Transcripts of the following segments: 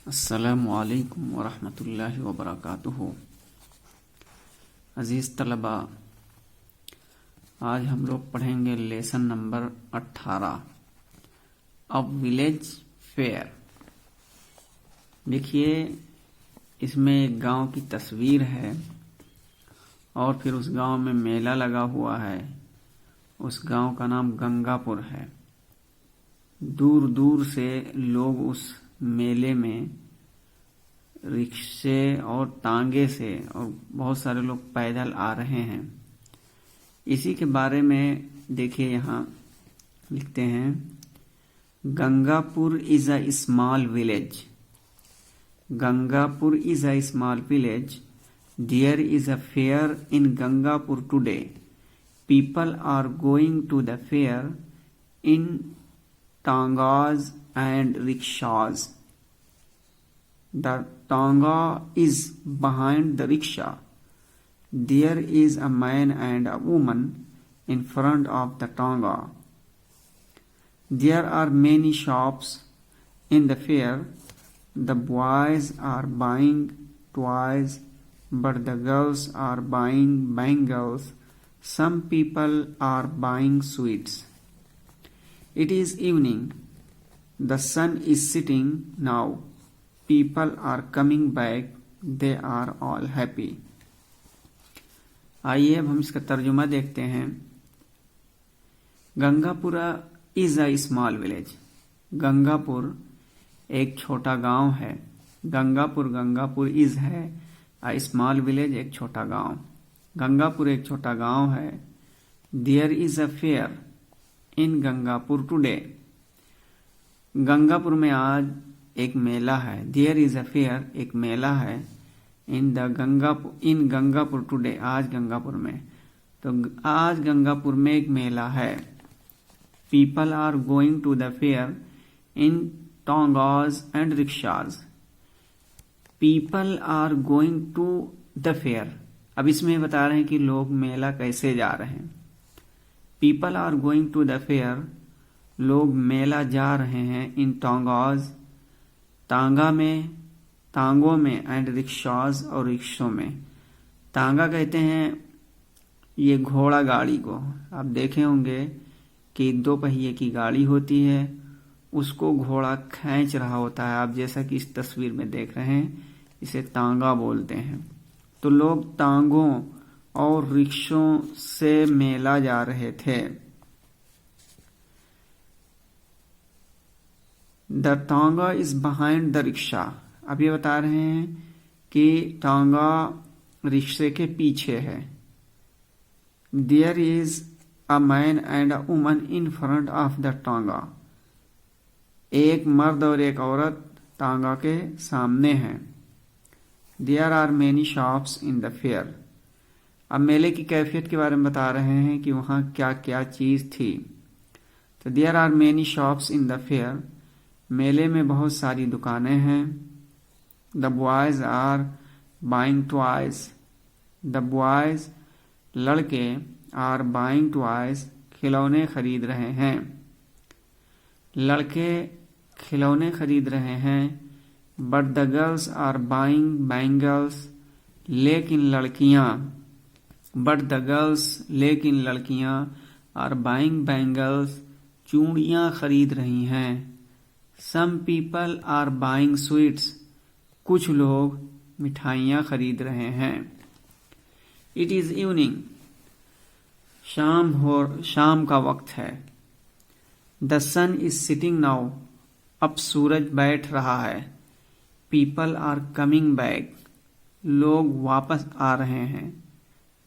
अस्सलामु अलैकुम वरहमतुल्लाहि वबरकातुहू। अज़ीज़ तलबा, आज हम लोग पढ़ेंगे लेसन नंबर 18 अब विलेज फेयर। देखिए, इसमें एक गांव की तस्वीर है और फिर उस गांव में मेला लगा हुआ है। उस गांव का नाम गंगापुर है। दूर दूर से लोग उस मेले में रिक्शे और तांगे से और बहुत सारे लोग पैदल आ रहे हैं। इसी के बारे में देखिए, यहाँ लिखते हैं, Gangapur is a small village. Gangapur is a small village. There is a fair in Gangapur today. People are going to the fair in tangas and rickshaws. The tanga is behind the rickshaw. There is a man and a woman in front of the tanga. There are many shops in the fair. The boys are buying toys, but the girls are buying bangles. Some people are buying sweets. It is evening. The sun is setting now. People are coming back. They are all happy. आइए अब हम इसका तर्जुमा देखते हैं। Gangapura is a small village. Gangapur एक छोटा गांव है। गंगापुर इज है अ स्मॉल विलेज, एक छोटा गांव। गंगापुर एक छोटा गांव है। There is a fair in Gangapur today. Gangapur में आज एक मेला है। देयर इज अ फेयर, एक मेला है। इन गंगापुर टुडे, आज गंगापुर में। तो आज गंगापुर में एक मेला है। People are going to the fair in tongas and rickshaws. People are going to the fair. अब इसमें बता रहे हैं कि लोग मेला कैसे जा रहे हैं। People are going to the fair, लोग मेला जा रहे हैं। इन टोंगाज, तांगों में, एंड रिक्शाज, और रिक्शों में। तांगा कहते हैं ये घोड़ा गाड़ी को। आप देखे होंगे कि 2 पहिए की गाड़ी होती है, उसको घोड़ा खींच रहा होता है। आप जैसा कि इस तस्वीर में देख रहे हैं, इसे तांगा बोलते हैं। तो लोग तांगों और रिक्शों से मेला जा रहे थे। द तांगा इज बिहाइंड द रिक्शा। अब ये बता रहे हैं कि तांगा रिक्शे के पीछे है। There is a man and a woman in front of the tanga. एक मर्द और एक औरत तांगा के सामने हैं। There are many shops in the fair. अब मेले की कैफियत के बारे में बता रहे हैं कि वहां क्या क्या चीज थी। तो there are many shops in the fair, मेले में बहुत सारी दुकानें हैं। The boys are buying toys. The boys, लड़के, आर बाइंग टॉयज, खिलौने खरीद रहे हैं। लड़के खिलौने खरीद रहे हैं। But the girls are buying bangles, लेकिन लड़कियां आर बाइंग बैंगल्स, चूड़ियां खरीद रही हैं। Some people are buying sweets, कुछ लोग मिठाइयां खरीद रहे हैं। इट इज इवनिंग, शाम का वक्त है। The sun is sitting now, अब सूरज बैठ रहा है। पीपल आर कमिंग बैक, लोग वापस आ रहे हैं।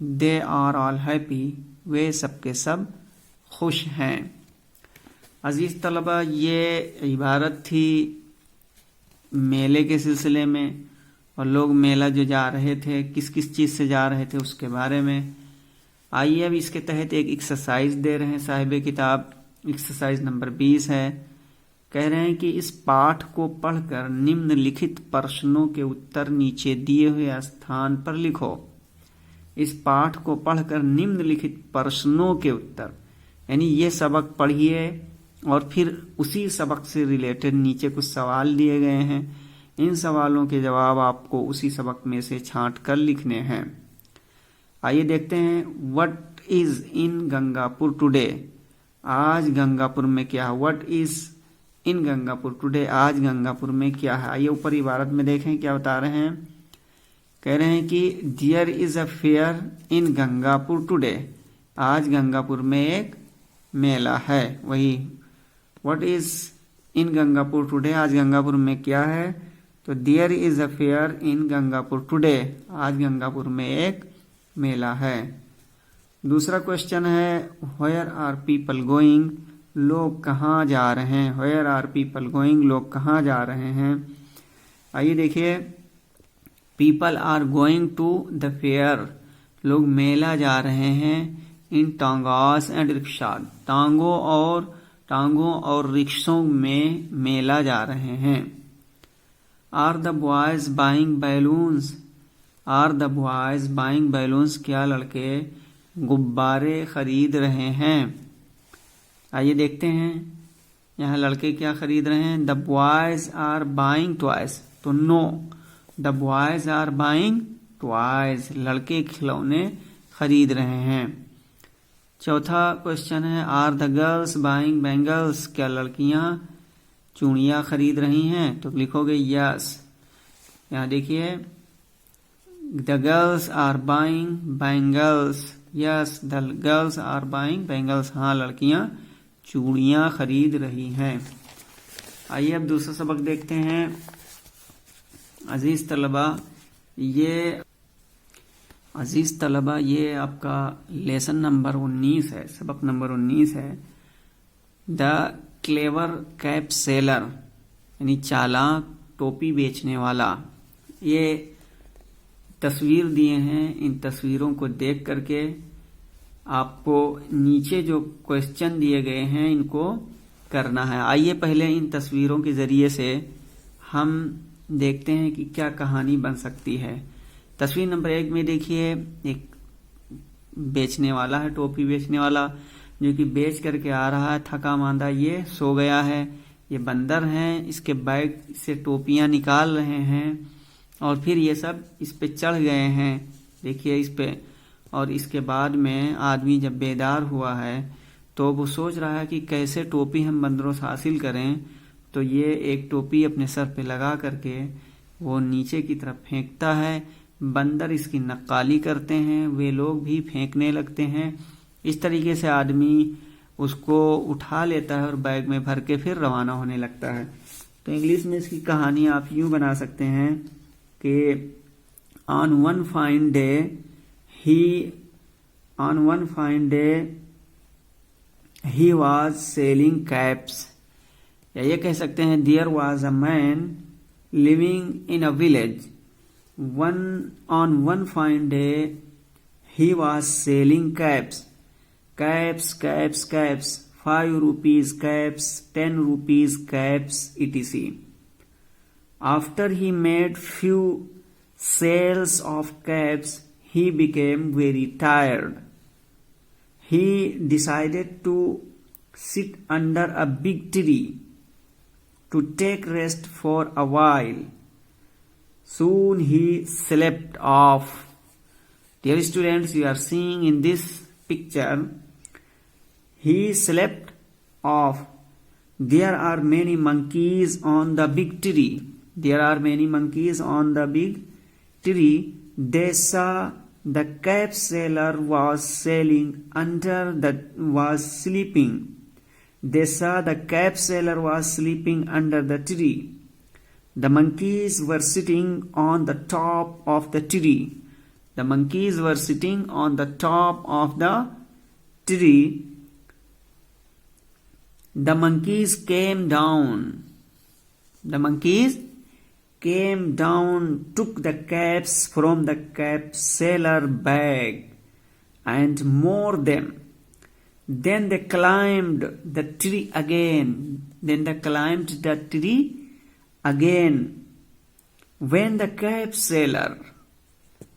दे आर ऑल हैप्पी, वे सबके सब खुश हैं। अजीज तलबा, ये इबारत थी मेले के सिलसिले में, और लोग मेला जो जा रहे थे, किस किस चीज से जा रहे थे उसके बारे में। आइए अब इसके तहत एक एक्सरसाइज दे रहे हैं साहिब किताब। एक्सरसाइज नंबर 20 है। कह रहे हैं कि इस पाठ को पढ़कर निम्नलिखित प्रश्नों के उत्तर नीचे दिए हुए स्थान पर लिखो। इस पाठ को पढ़कर निम्नलिखित प्रश्नों के उत्तर, यानी ये सबक पढ़िए और फिर उसी सबक से रिलेटेड नीचे कुछ सवाल दिए गए हैं, इन सवालों के जवाब आपको उसी सबक में से छांट कर लिखने हैं। आइए देखते हैं, what is in Gangapur today. आज गंगापुर में क्या है। What is in Gangapur today, आज गंगापुर में क्या है। आइए ऊपर इबारत में देखें क्या बता रहे हैं। कह रहे हैं कि there is a fair in Gangapur today, आज गंगापुर में एक मेला है। वही what is in Gangapur today, आज गंगापुर में क्या है, तो there is a fair in Gangapur today, आज गंगापुर में एक मेला है। दूसरा क्वेश्चन है, व्हेयर आर पीपल गोइंग, लोग कहाँ जा रहे हैं। व्हेयर आर पीपल गोइंग, लोग कहाँ जा रहे हैं। आइए देखिए, people are going to the fair, लोग मेला जा रहे हैं। इन टांगास एंड रिक्शा, टांगों और रिक्शों में मेला जा रहे हैं। Are the boys buying balloons, are the boys buying balloons, क्या लड़के गुब्बारे खरीद रहे हैं। आइए देखते हैं यहाँ लड़के क्या खरीद रहे हैं। The boys are buying toys, तो no, the boys are buying toys, लड़के खिलौने खरीद रहे हैं। चौथा क्वेश्चन है, are the girls buying bangles, क्या लड़कियां चूड़ियां खरीद रही हैं, तो लिखोगे यस। यहाँ देखिए, the girls are buying bangles, yes the girls are buying bangles, हाँ लड़कियां चूड़ियां खरीद रही हैं। आइए अब दूसरा सबक देखते हैं। अजीज तलबा, ये आपका लेसन नंबर 19 है, सबक नंबर 19 है। द क्लेवर कैप सेलर, यानी चालाक टोपी बेचने वाला। ये तस्वीर दिए हैं, इन तस्वीरों को देख करके आपको नीचे जो क्वेश्चन दिए गए हैं इनको करना है। आइए पहले इन तस्वीरों के जरिए से हम देखते हैं कि क्या कहानी बन सकती है। तस्वीर नंबर 1 में देखिए, एक बेचने वाला है, टोपी बेचने वाला, जो कि बेच करके आ रहा है, थका मांदा ये सो गया है। ये बंदर हैं, इसके बैग से टोपियां निकाल रहे हैं और फिर ये सब इस पे चढ़ गए हैं, देखिए इस पे। और इसके बाद में आदमी जब बेदार हुआ है तो वो सोच रहा है कि कैसे टोपी हम बंदरों से हासिल करें। तो ये एक टोपी अपने सर पे लगा करके वो नीचे की तरफ फेंकता है। बंदर इसकी नक्काली करते हैं, वे लोग भी फेंकने लगते हैं। इस तरीके से आदमी उसको उठा लेता है और बैग में भर के फिर रवाना होने लगता है। तो इंग्लिश में इसकी कहानी आप यूं बना सकते हैं कि on one fine day he was selling caps, या ये कह सकते हैं there was a man living in a village. On one fine day he was selling caps, 5 rupees caps, 10 rupees caps, etc. After he made few sales of caps, he became very tired. He decided to sit under a big tree to take rest for a while. Soon he slept off. Dear students, you are seeing in this picture, he slept off. There are many monkeys on the big tree. There are many monkeys on the big tree. They saw the cap seller was sleeping. They saw the cap seller was sleeping under the tree. The monkeys were sitting on the top of the tree. The monkeys were sitting on the top of the tree. The monkeys came down. The monkeys came down, took the caps from the cap seller bag and more them. Then they climbed the tree again.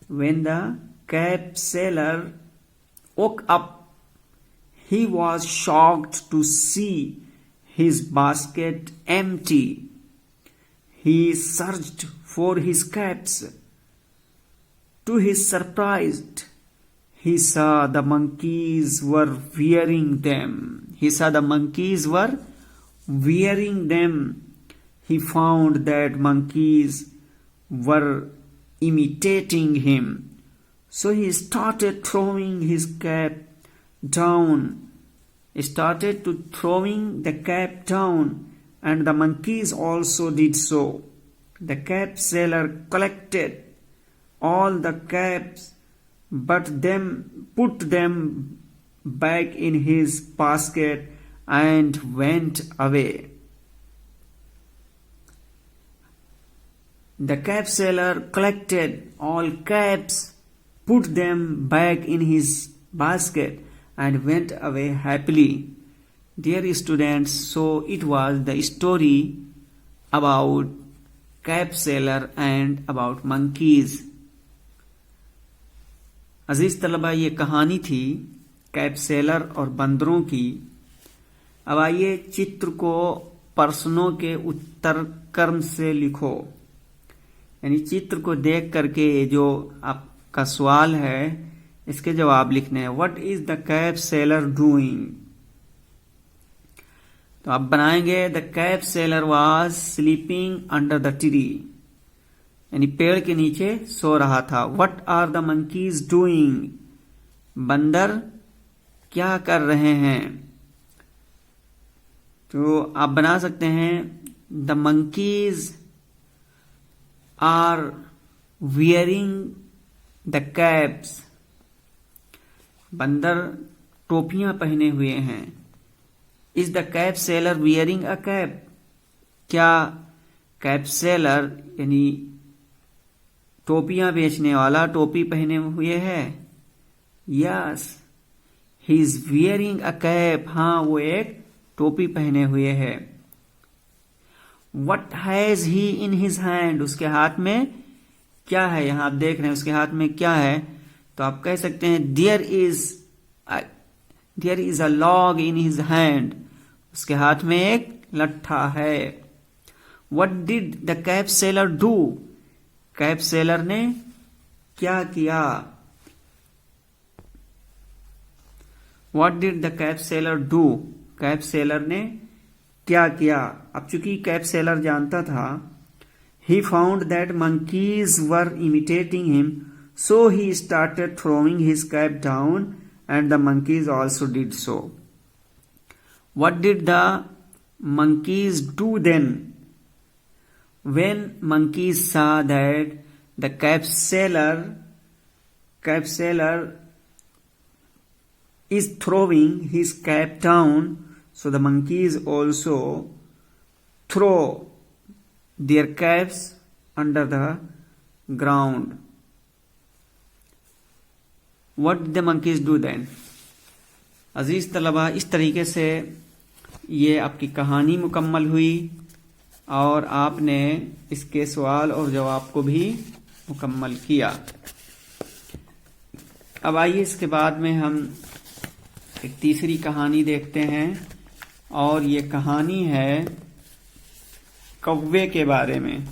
When the cap seller woke up, he was shocked to see his basket empty. He searched for his caps. To his surprise, he saw the monkeys were wearing them. He saw the monkeys were wearing them. He found that monkeys were imitating him. So he started throwing his cap down. He started to throwing the cap down, and the monkeys also did so. The cap seller collected all the caps, but put them back in his basket and went away. The cap seller collected all caps, put them back in his basket, and went away happily. Dear students, so it was the story about cap seller and about monkeys. अजीज तलबा, ये कहानी थी cap seller और बंदरों की। अब आइए चित्र को प्रश्नों के उत्तर क्रम से लिखो, यानी चित्र को देख करके जो आपका सवाल है इसके जवाब लिखने हैं। What is the cap seller doing? तो आप बनाएंगे the cap seller was sleeping under the tree, यानी पेड़ के नीचे सो रहा था। What are the monkeys doing? बंदर क्या कर रहे हैं? तो आप बना सकते हैं the monkeys are wearing the caps. बंदर टोपियां पहने हुए हैं। Is the cap seller wearing a cap? क्या कैप सेलर यानी टोपियां बेचने वाला टोपी पहने हुए है? Yes, he is wearing a cap. हाँ, वो एक टोपी पहने हुए है। What has he in his hand? उसके हाथ में क्या है? यहां आप देख रहे हैं उसके हाथ में क्या है, तो आप कह सकते हैं there is a log in his hand. उसके हाथ में एक लट्ठा है। What did the cap seller do? Cap seller ने क्या किया? What did the cap seller do? Cap seller ने क्या किया? अब चूंकि कैप सेलर जानता था, he found that monkeys were imitating him, so he started throwing his cap down, and the monkeys also did so. What did the monkeys do then? When monkeys saw that the cap seller is throwing his cap down, so the monkeys also throw their caps under the ground. What did the monkeys do then? अजीज तलबा, इस तरीके से ये आपकी कहानी मुकम्मल हुई और आपने इसके सवाल और जवाब को भी मुकम्मल किया। अब आइए इसके बाद में हम एक तीसरी कहानी देखते हैं, और ये कहानी है कौवे के बारे में।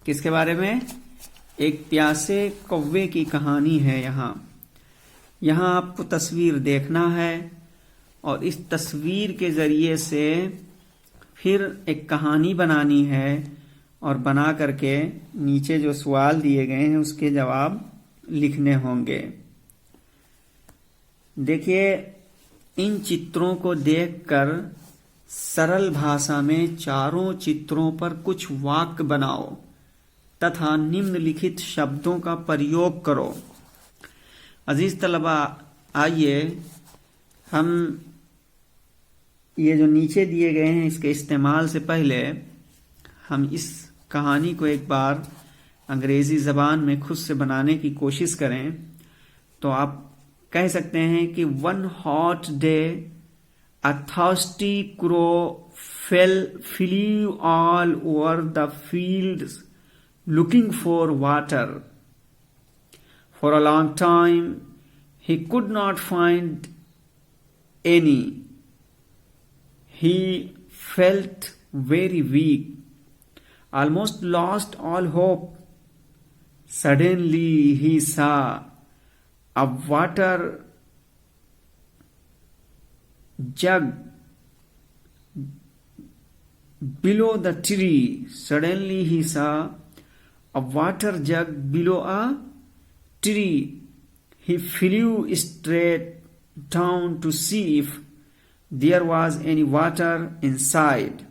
किसके बारे में? एक प्यासे कौवे की कहानी है। यहां आपको तस्वीर देखना है और इस तस्वीर के जरिए से फिर एक कहानी बनानी है, और बना करके नीचे जो सवाल दिए गए हैं उसके जवाब लिखने होंगे। देखिए, इन चित्रों को देखकर सरल भाषा में चारों चित्रों पर कुछ वाक्य बनाओ तथा निम्नलिखित शब्दों का प्रयोग करो। अजीज तलबा, आइए हम ये जो नीचे दिए गए हैं इसके इस्तेमाल से पहले हम इस कहानी को एक बार अंग्रेजी जबान में खुद से बनाने की कोशिश करें। तो आप कह सकते हैं कि one hot day a thirsty crow flew all over the fields looking for water. For a long time he could not find any. He felt very weak. almost lost all hope. Suddenly he saw a water jug below the tree. Suddenly he saw a water jug below a tree. He flew straight down to see if there was any water inside.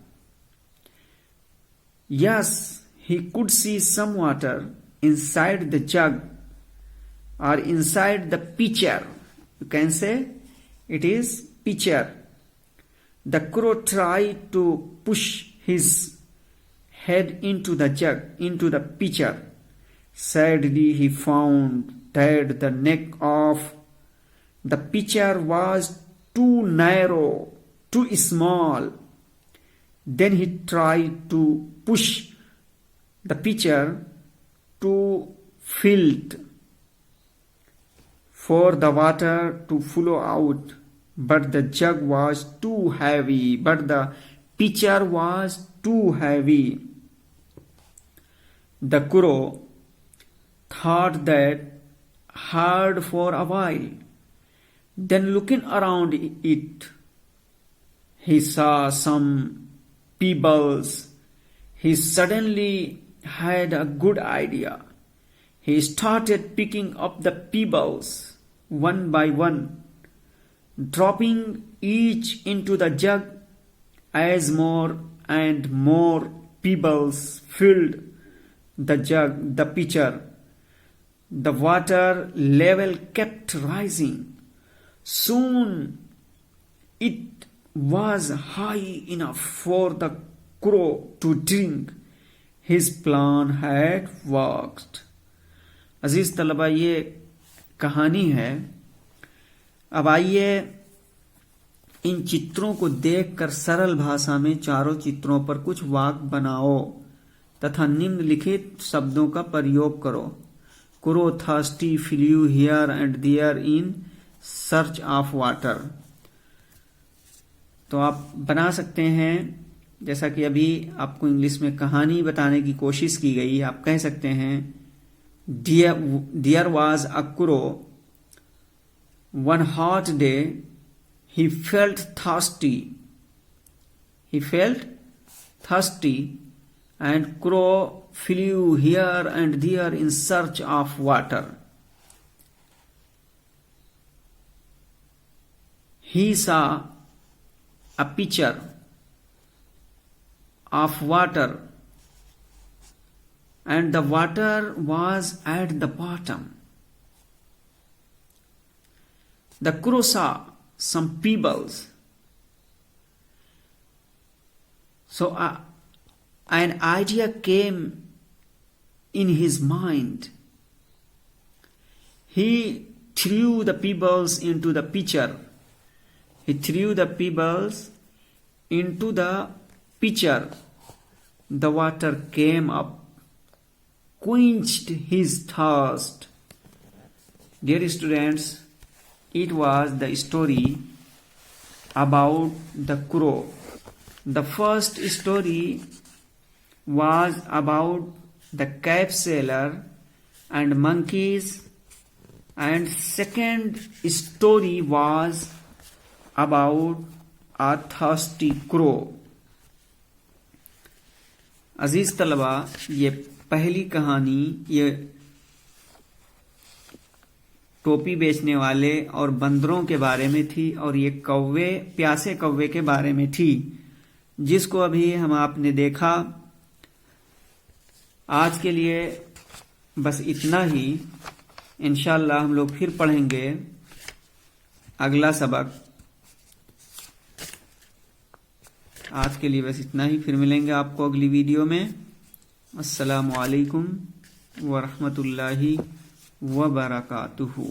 Yes, he could see some water inside the jug or inside the pitcher. You can say it is pitcher. The crow tried to push his head into the jug, into the pitcher. Sadly, he found that the neck of the pitcher was too narrow, too small. Then he tried to push the pitcher to filled for the water to flow out, but the jug was too heavy, but the pitcher was too heavy. The crow thought that hard for a while. Then looking around it, he saw some pebbles. He suddenly had a good idea. He started picking up the pebbles one by one, dropping each into the jug as more and more pebbles filled the jug, the pitcher. The water level kept rising. Soon it was high enough for the crow to drink. His plan had worked. अजीज तलबा, ये कहानी है। अब आइए इन चित्रों को देखकर सरल भाषा में चारों चित्रों पर कुछ वाक्य बनाओ तथा निम्नलिखित शब्दों का प्रयोग करो। Crow thirsty flew here and there in search of water। तो आप बना सकते हैं, जैसा कि अभी आपको इंग्लिश में कहानी बताने की कोशिश की गई। आप कह सकते हैं There was a crow. One hot day he felt thirsty. And crow flew here and there in search of water. He saw a pitcher of water, and the water was at the bottom. The crow saw some pebbles. So an idea came in his mind. He threw the pebbles into the pitcher. The water came up, quenched his thirst. Dear students, it was the story about the crow. The first story was about the cave sailor and monkeys, and second story was about a thirsty crow. अजीज तलबा, ये पहली कहानी ये टोपी बेचने वाले और बंदरों के बारे में थी, और ये प्यासे कौवे के बारे में थी, जिसको अभी हम आपने देखा। आज के लिए बस इतना ही। इंशाअल्लाह हम लोग फिर पढ़ेंगे अगला सबक। आज के लिए बस इतना ही, फिर मिलेंगे आपको अगली वीडियो में। अस्सलामु अलैकुम व रहमतुल्लाहि व बरकातुहू।